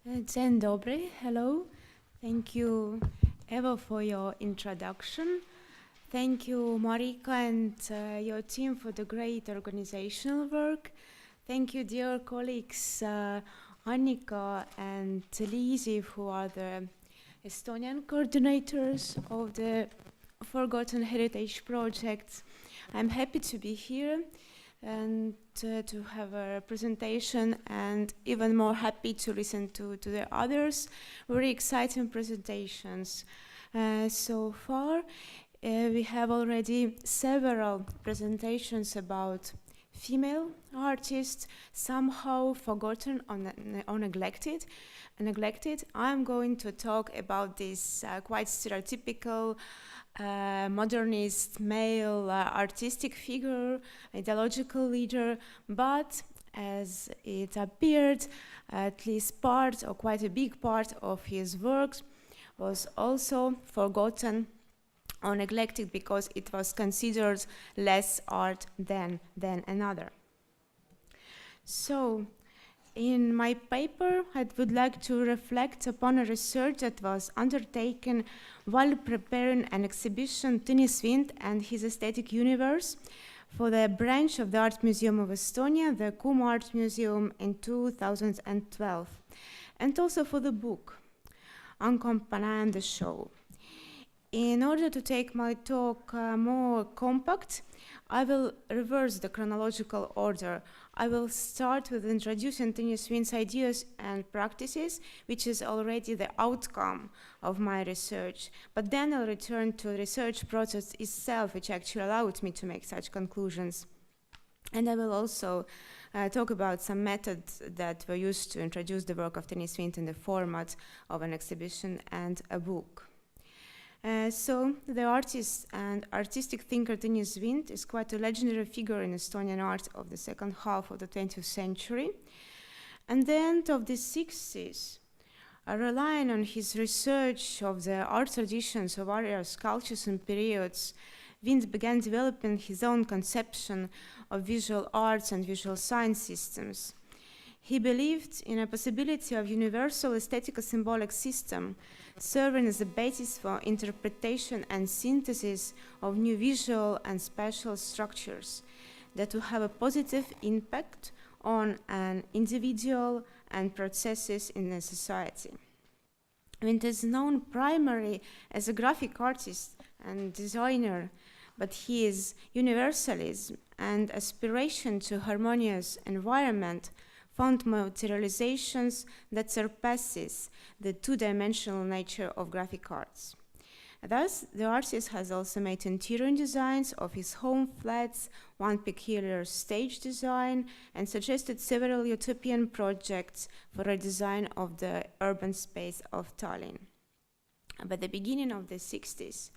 Dzień dobry, hello. Thank you, Eva, for your introduction. Thank you, Marika, and your team for the great organizational work. Thank you, dear colleagues, Annika and Liisi, who are the Estonian coordinators of the Forgotten Heritage Project. I'm happy to be here and to have a presentation, and even more happy to listen to the others. Very exciting presentations. So far, we have already several presentations about female artists, somehow forgotten or neglected. I'm going to talk about this quite stereotypical modernist male artistic figure, ideological leader, but as it appeared, at least part or quite a big part of his works was also forgotten or neglected because it was considered less art than another. So, in my paper, I would like to reflect upon a research that was undertaken while preparing an exhibition, Tõnis Vint and His Aesthetic Universe, for the branch of the Art Museum of Estonia, the Kuma Art Museum, in 2012, and also for the book, Accompanying the Show. In order to take my talk more compact, I will reverse the chronological order. I will start with introducing Tõnis Vint's ideas and practices, which is already the outcome of my research. But then I'll return to the research process itself, which actually allowed me to make such conclusions. And I will also talk about some methods that were used to introduce the work of Tõnis Vint in the format of an exhibition and a book. So the artist and artistic thinker Tõnis Vint is quite a legendary figure in Estonian art of the second half of the 20th century. And the end of the 60s, relying on his research of the art traditions of various cultures and periods, Vint began developing his own conception of visual arts and visual science systems. He believed in a possibility of universal aesthetico-symbolic system serving as a basis for interpretation and synthesis of new visual and spatial structures that will have a positive impact on an individual and processes in a society. Vint is known primarily as a graphic artist and designer, but his universalism and aspiration to harmonious environment found materializations that surpasses the two-dimensional nature of graphic arts. Thus, the artist has also made interior designs of his home flats, one peculiar stage design, and suggested several utopian projects for a design of the urban space of Tallinn. By the beginning of the 60s,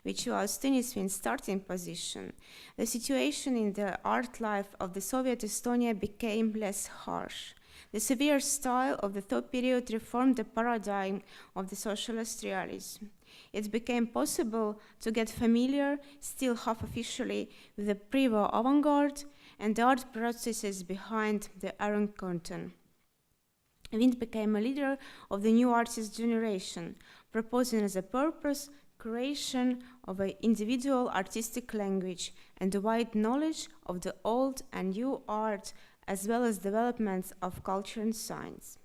which was Tõnis Vint's starting position, the situation in the art life of the Soviet Estonia became less harsh. The severe style of the thought period reformed the paradigm of the socialist realism. It became possible to get familiar, still half officially, with the pre-war avant-garde and the art processes behind the Iron Curtain. Vint became a leader of the new artist generation, proposing as a purpose creation of an individual artistic language and a wide knowledge of the old and new art, as well as developments of culture and science.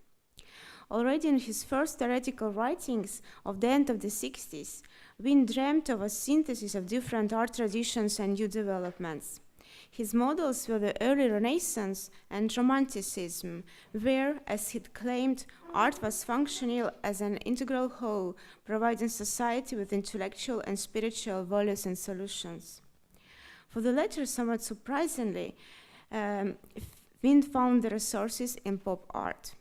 Already in his first theoretical writings of the end of the 60s, Vint dreamt of a synthesis of different art traditions and new developments. His models were the early Renaissance and Romanticism, where, as he claimed, art was functional as an integral whole, providing society with intellectual and spiritual values and solutions. For the latter, somewhat surprisingly, Vint found the resources in pop art.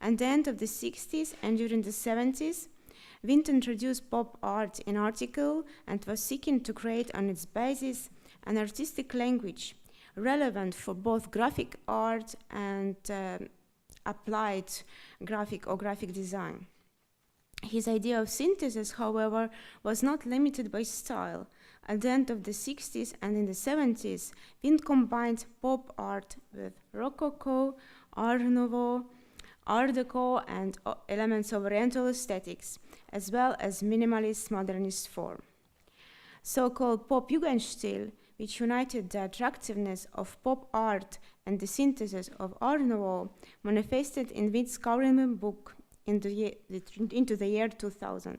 At the end of the 60s and during the 70s, Vint introduced pop art in article and was seeking to create on its basis an artistic language relevant for both graphic art and applied graphic or graphic design. His idea of synthesis, however, was not limited by style. At the end of the 60s and in the 70s, Vint combined pop art with Rococo, Art Nouveau, Art Deco and elements of Oriental aesthetics, as well as minimalist modernist form. So-called pop Jugendstil, which united the attractiveness of pop art and the synthesis of Art Nouveau, manifested in Vince's coloring book into the year 2000.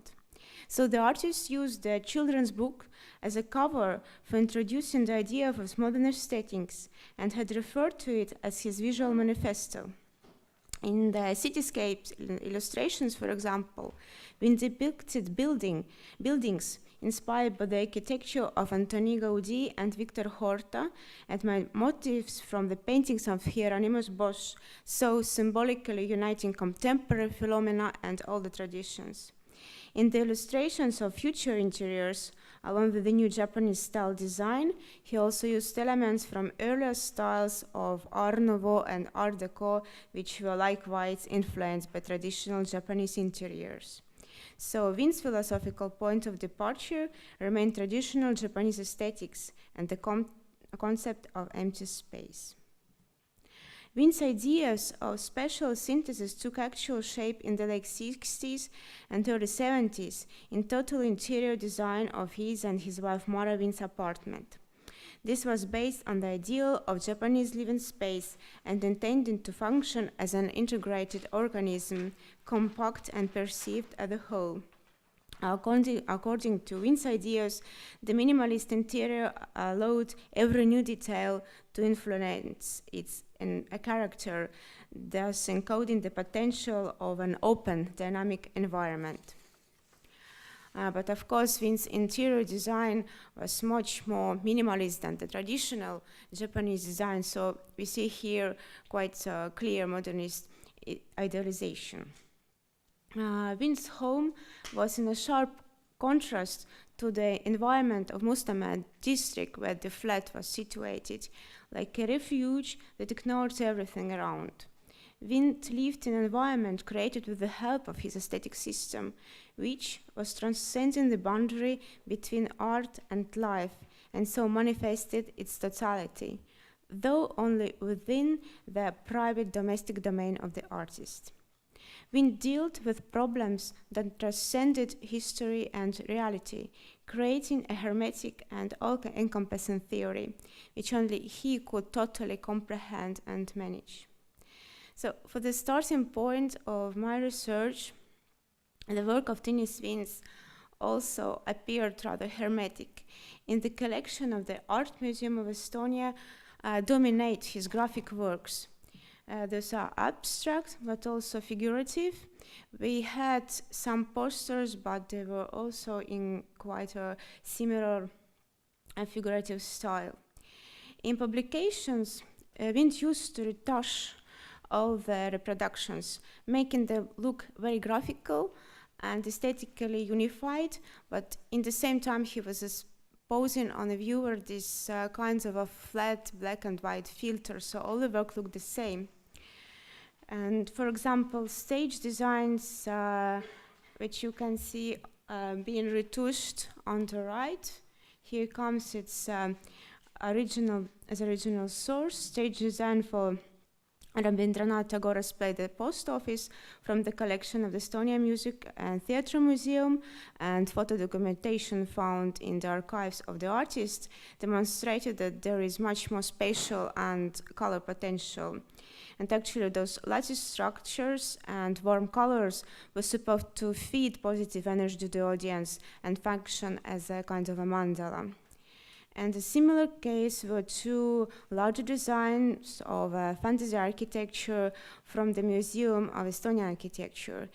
So the artist used the children's book as a cover for introducing the idea of modern aesthetics and had referred to it as his visual manifesto. In the cityscapes illustrations, for example, we depicted buildings inspired by the architecture of Antoni Gaudí and Victor Horta, and motifs from the paintings of Hieronymus Bosch, so symbolically uniting contemporary phenomena and all the traditions. In the illustrations of future interiors, along with the new Japanese style design, he also used elements from earlier styles of Art Nouveau and Art Deco, which were likewise influenced by traditional Japanese interiors. So Vince's philosophical point of departure remained traditional Japanese aesthetics and the concept of empty space. Vince's ideas of spatial synthesis took actual shape in the late 60s and early 70s in total interior design of his and his wife Mara Vince's apartment. This was based on the ideal of Japanese living space and intended to function as an integrated organism, compact and perceived as a whole. According to Vince's ideas, the minimalist interior allowed every new detail to influence its a character, thus encoding the potential of an open, dynamic environment. But of course, Vince's interior design was much more minimalist than the traditional Japanese design, so we see here quite a clear modernist idealization. Vince's home was in a sharp contrast to the environment of Mustamad district where the flat was situated, like a refuge that ignored everything around. Vince lived in an environment created with the help of his aesthetic system, which was transcending the boundary between art and life, and so manifested its totality, though only within the private domestic domain of the artist. Vince dealt with problems that transcended history and reality, creating a hermetic and all-encompassing theory, which only he could totally comprehend and manage. So, for the starting point of my research, the work of Tõnis Vince also appeared rather hermetic. In the collection of the Art Museum of Estonia dominate his graphic works. Those are abstract, but also figurative. We had some posters, but they were also in quite a similar and figurative style. In publications, Vince used to retouch all the reproductions, making them look very graphical and aesthetically unified, but in the same time he was exposing on the viewer these kinds of a flat black and white filter, so all the work looked the same. And for example, stage designs, which you can see being retouched on the right. Here comes its original source, stage design for Rabindranath Tagore's play The Post Office from the collection of the Estonia Music and Theatre Museum, and photo documentation found in the archives of the artist demonstrated that there is much more spatial and color potential. And actually those lattice structures and warm colors were supposed to feed positive energy to the audience and function as a kind of a mandala. And a similar case were two larger designs of fantasy architecture from the Museum of Estonian Architecture.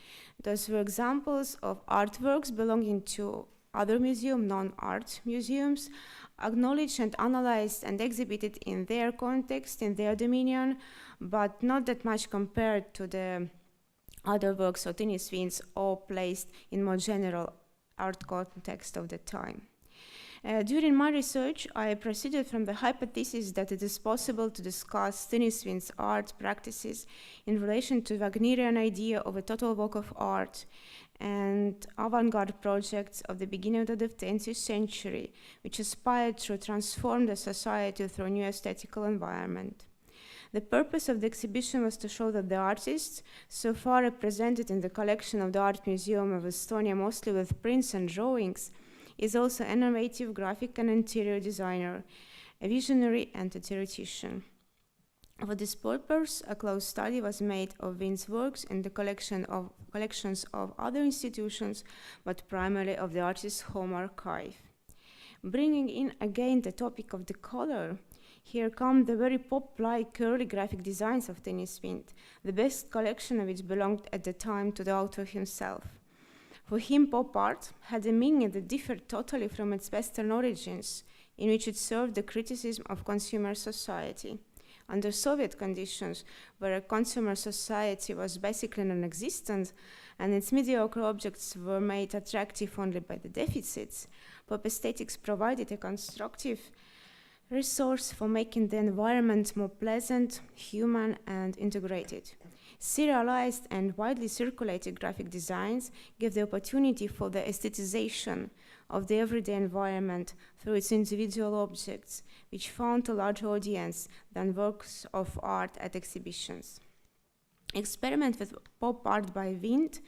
Those were examples of artworks belonging to other non-art museums, acknowledged and analyzed and exhibited in their context, in their dominion, but not that much compared to the other works of Tõnis Vince, or placed in more general art context of the time. During my research, I proceeded from the hypothesis that it is possible to discuss Tõnis Vince's art practices in relation to Wagnerian idea of a total work of art and avant-garde projects of the beginning of the 20th century, which aspired to transform the society through a new aesthetical environment. The purpose of the exhibition was to show that the artist, so far represented in the collection of the Art Museum of Estonia, mostly with prints and drawings, is also an innovative graphic and interior designer, a visionary and a theoretician. For this purpose, a close study was made of Vin's works in the collections of other institutions, but primarily of the artist's home archive. Bringing in again the topic of the color, here come the very pop-like curly graphic designs of Dennis Vint, the best collection of which belonged at the time to the author himself. For him, pop art had a meaning that differed totally from its Western origins, in which it served the criticism of consumer society. Under Soviet conditions, where a consumer society was basically non-existent and its mediocre objects were made attractive only by the deficits, pop aesthetics provided a constructive resource for making the environment more pleasant, human, and integrated. Serialized and widely circulated graphic designs give the opportunity for the aestheticization of the everyday environment through its individual objects, which found a larger audience than works of art at exhibitions. Experiment with pop art by Vint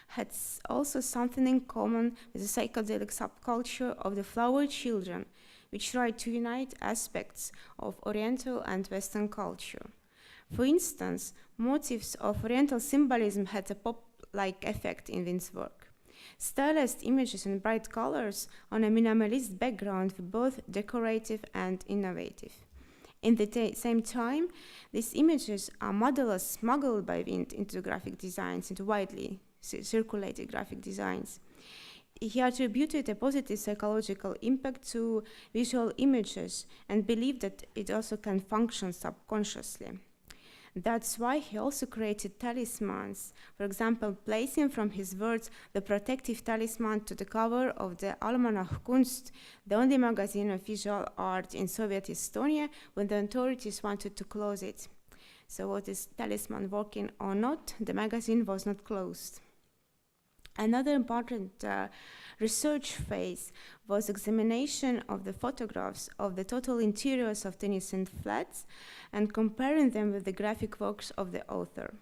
had also something in common with the psychedelic subculture of the flower children, which tried to unite aspects of Oriental and Western culture. For instance, motifs of Oriental symbolism had a pop-like effect in Vint's work. Stylized images in bright colors on a minimalist background were both decorative and innovative. In the same time, these images are modelers smuggled by Vint into graphic designs, into widely circulated graphic designs. He attributed a positive psychological impact to visual images and believed that it also can function subconsciously. That's why he also created talismans, for example, placing from his words the protective talisman to the cover of the Almanach Kunst, the only magazine of visual art in Soviet Estonia, when the authorities wanted to close it. So was this talisman working or not, the magazine was not closed. Another important research phase was examination of the photographs of the total interiors of Tennyson flats and comparing them with the graphic works of the author.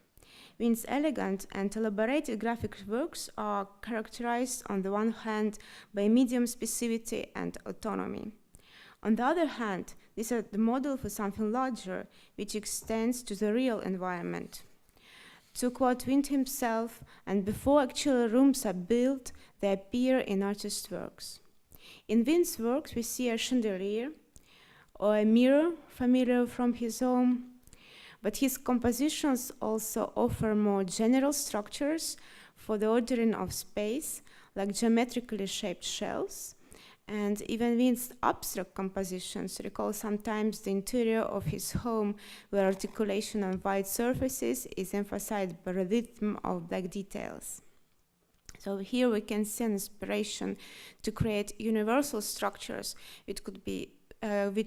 Vint's elegant and elaborated graphic works are characterized on the one hand by medium specificity and autonomy. On the other hand, these are the model for something larger, which extends to the real environment. To quote Vint himself, and before actual rooms are built, they appear in artist works. In Vint's works, we see a chandelier or a mirror familiar from his home, but his compositions also offer more general structures for the ordering of space, like geometrically shaped shells, and even Vint's abstract compositions recall sometimes the interior of his home, where articulation on white surfaces is emphasized by the rhythm of black details. So here we can see an inspiration to create universal structures which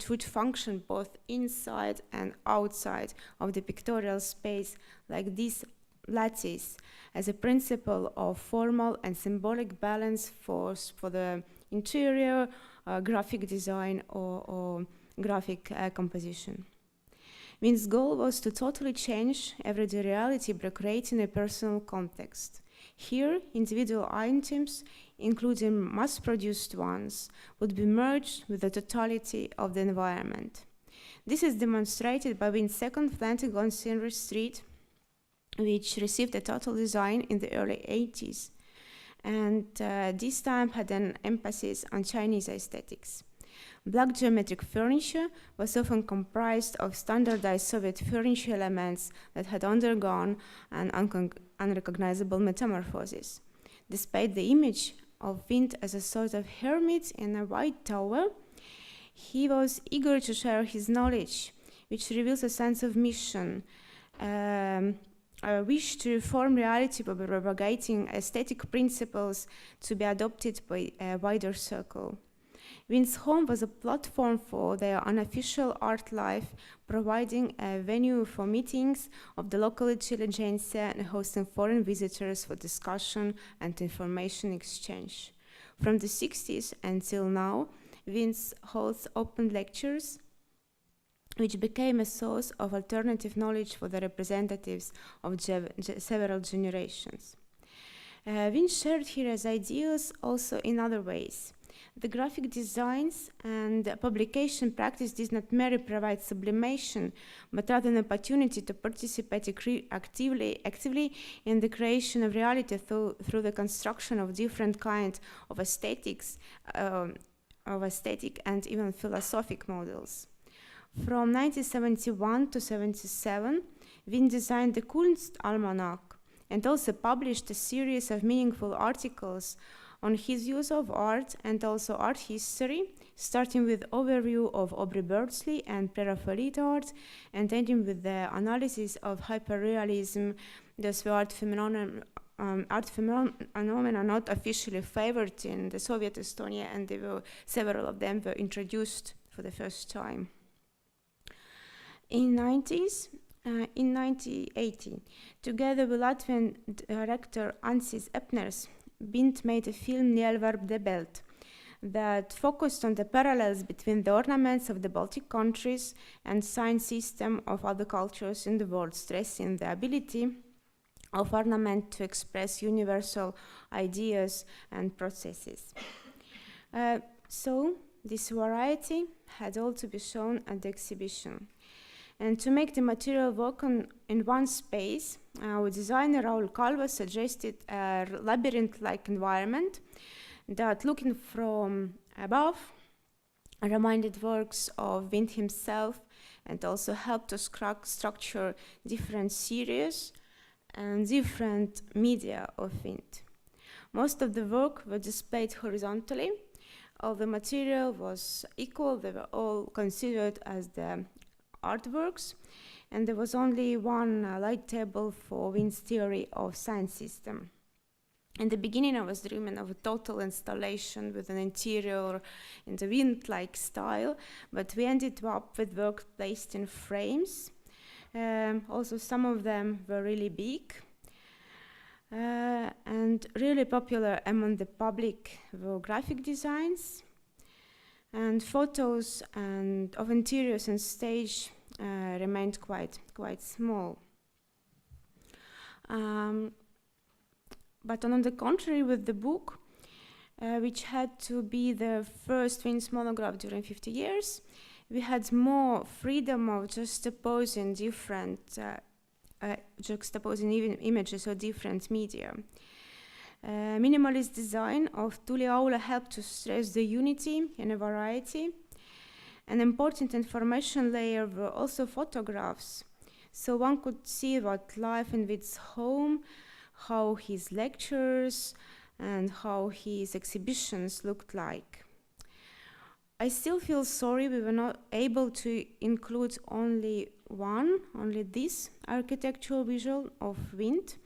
would function both inside and outside of the pictorial space, like this lattice, as a principle of formal and symbolic balance for the interior, graphic design, or graphic composition. Vint's goal was to totally change everyday reality by creating a personal context. Here, individual items, including mass-produced ones, would be merged with the totality of the environment. This is demonstrated by Vint's second planting on Scenery Street, which received a total design in the early 80s. And this time had an emphasis on Chinese aesthetics. Black geometric furniture was often comprised of standardized Soviet furniture elements that had undergone an unrecognizable metamorphosis. Despite the image of Vint as a sort of hermit in a white tower, he was eager to share his knowledge, which reveals a sense of mission, a wish to reform reality by propagating aesthetic principles to be adopted by a wider circle. Vint's home was a platform for their unofficial art life, providing a venue for meetings of the local intelligentsia and hosting foreign visitors for discussion and information exchange. From the 60s until now, Vint holds open lectures which became a source of alternative knowledge for the representatives of several generations. Vint shared his ideas also in other ways. The graphic designs and publication practice did not merely provide sublimation, but rather an opportunity to participate actively in the creation of reality through the construction of different kinds of aesthetic and even philosophic models. From 1971 to 1977, Vint designed the Kunstalmanach and also published a series of meaningful articles on his use of art and also art history, starting with overview of Aubrey Birdsley and Preraphaelite art, and ending with the analysis of hyperrealism, thus the art phenomena not officially favored in the Soviet Estonia, and several of them were introduced for the first time. In 1980, together with Latvian director Ansis Epners, Vint made a film Nielvarp de Belt that focused on the parallels between the ornaments of the Baltic countries and sign system of other cultures in the world, stressing the ability of ornament to express universal ideas and processes. So this variety had all to be shown at the exhibition. And to make the material work in one space, our designer Raul Calvo suggested a labyrinth-like environment that, looking from above, reminded works of Vint himself and also helped to structure different series and different media of Vint. Most of the work were displayed horizontally. All the material was equal. They were all considered as the artworks, and there was only one light table for Vint's theory of sign system. In the beginning, I was dreaming of a total installation with an interior in the Vint-like style, but we ended up with work placed in frames. Also, some of them were really big. And really popular among the public were graphic designs, and photos of interiors and stage remained quite small. But on the contrary, with the book, which had to be the first Vint's monograph during 50 years, we had more freedom of juxtaposing even images or different media. Minimalist design of Tuli Aula helped to stress the unity in a variety. An important information layer were also photographs, so one could see what life in Vint's home, how his lectures, and how his exhibitions looked like. I still feel sorry we were not able to include only this architectural visual of Vint.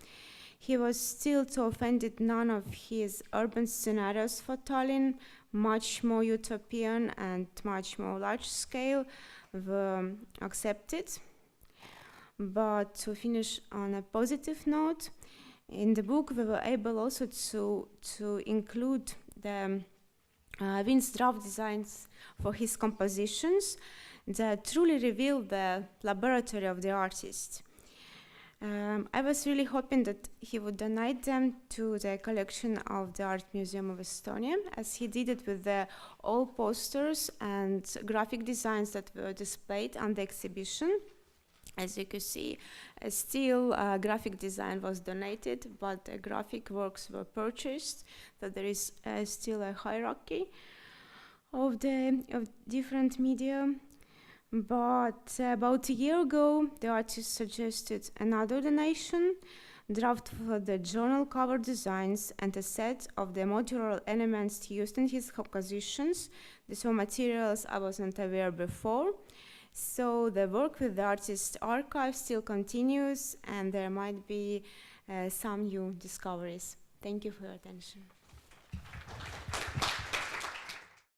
He was still too offended none of his urban scenarios for Tallinn, much more utopian and much more large scale, were accepted. But to finish on a positive note, in the book we were able also to include the Vint's draft designs for his compositions that truly reveal the laboratory of the artist. I was really hoping that he would donate them to the collection of the Art Museum of Estonia, as he did it with all posters and graphic designs that were displayed on the exhibition. As you can see, still graphic design was donated, but graphic works were purchased, so there is still a hierarchy of different media. But about a year ago, the artist suggested another donation, draft for the journal cover designs and a set of the modular elements used in his compositions. These were materials I wasn't aware before. So the work with the artist archive still continues, and there might be some new discoveries. Thank you for your attention.